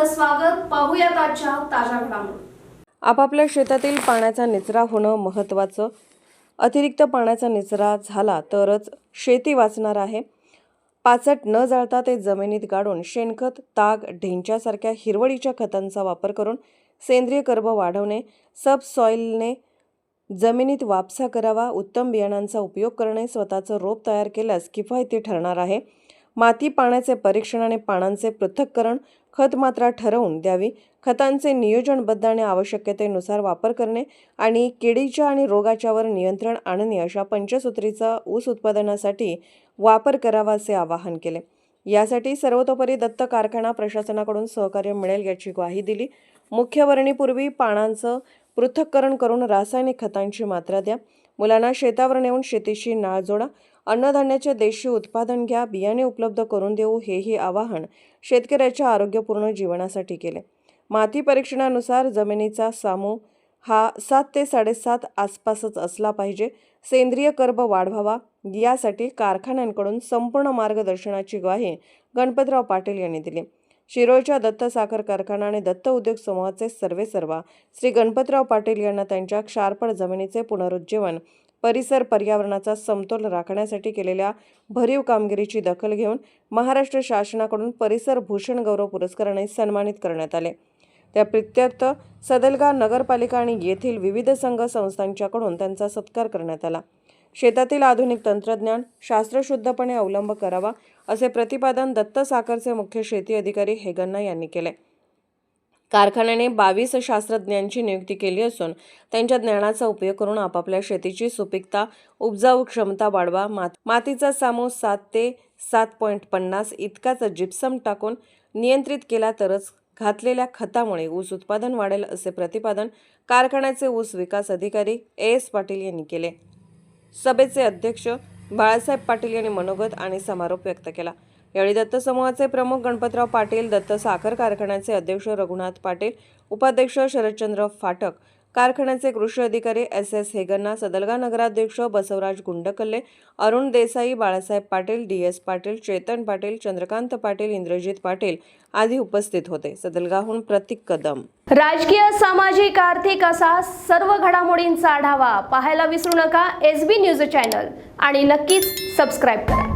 आपलं स्वागत. पाहूयात आजच्या ताज्या घडामोडी. आपापल्या शेतातील पाण्याचा निचरा होणं महत्त्वाचं. अतिरिक्त पाण्याचा निचरा झाला तरच शेती वाचणार आहे. पाचट न जाळता ते जमिनीत गाडून शेणखत, ताग, ढेंच्यासारख्या हिरवळीच्या खतांचा वापर करून सेंद्रिय कर्ब वाढवणे, सबसॉइलने जमिनीत वापसा करावा, उत्तम बियाणांचा उपयोग करणे, स्वतःचं रोप तयार केल्यास किफायती ठरणार आहे. माती पाण्याचे परीक्षण आणि पानांचे पृथक्करण, खत मात्रा ठरवून द्यावी, खतांचे नियोजनबद्ध आणि आवश्यकतेनुसार वापर करणे आणि किडीच्या आणि रोगाच्यावर नियंत्रण आणणे अशा पंचसूत्रीचा ऊस उत्पादनासाठी वापर करावा असे आवाहन केले. यासाठी सर्वतोपरी दत्त कारखाना प्रशासनाकडून सहकार्य मिळेल याची ग्वाही दिली. मुख्य वरणीपूर्वी पानांचं पृथक्करण करून रासायनिक खतांची मात्रा द्या. मुलांना शेतावर नेऊन शेतीशी नाळ जोडा. अन्नधान्याचे देशी उत्पादन घ्या. बियाणे उपलब्ध करून देऊ हेही आवाहन शेतकऱ्याच्या आरोग्यपूर्ण जीवनासाठी केले. माती परीक्षणानुसार जमिनीचा सामू हा 7 ते 7.5 आसपासच असला पाहिजे. सेंद्रिय कर्ब वाढवावा यासाठी कारखान्यांकडून संपूर्ण मार्गदर्शनाची ग्वाही गणपतराव पाटील यांनी दिली. शिरोळच्या दत्त साखर कारखाना आणि दत्त उद्योग समूहाचे सर्वेसर्वा श्री गणपतराव पाटील यांना त्यांच्या क्षारपड जमिनीचे पुनरुज्जीवन, परिसर पर्यावरणाचा समतोल राखण्यासाठी केलेल्या भरीव कामगिरीची दखल घेऊन महाराष्ट्र शासनाकडून परिसर भूषण गौरव पुरस्काराने सन्मानित करण्यात आले. त्या प्रित्यर्थ सदलगा नगरपालिका आणि येथील विविध संघ संस्थांच्याकडून त्यांचा सत्कार करण्यात आला. शेतातील आधुनिक तंत्रज्ञान शास्त्रशुद्धपणे अवलंब करावा असे प्रतिपादन दत्त साखरचे मुख्य शेती अधिकारी हेगन्ना यांनी केले. कारखान्याने 22 शास्त्रज्ञांची नियुक्ती केली असून त्यांच्या ज्ञानाचा उपयोग करून आपापल्या शेतीची सुपीकता, उपजाऊ क्षमता वाढवा. मातीचा सामू 7 ते 7.50 इतकाच जिप्सम टाकून नियंत्रित केला तरच घातलेल्या खतामुळे ऊस उत्पादन वाढेल असे प्रतिपादन कारखान्याचे ऊस विकास अधिकारी AS पाटील यांनी केले. सभेचे अध्यक्ष बाळासाहेब पाटील यांनी मनोगत आणि समारोप व्यक्त केला. यावेळी दत्त समूहाचे प्रमुख गणपतराव पाटील, दत्त साखर कारखान्याचे अध्यक्ष रघुनाथ पाटील, उपाध्यक्ष शरदचंद्र फाटक, कारखान्याचे कृषी अधिकारी SS हेगन्ना, सदलगा नगराध्यक्ष बसवराज गुंडकल्ले, अरुण देसाई, बाळासाहेब पाटील, DS पाटील, चेतन पाटील, चंद्रकांत पाटील, इंद्रजित पाटील आदी उपस्थित होते. सदलगाहून प्रतीक कदम. राजकीय, सामाजिक, आर्थिक असा सर्व घडामोडींचा आढावा पाहायला विसरू नका SB न्यूज चॅनल आणि नक्कीच सबस्क्राईब करा.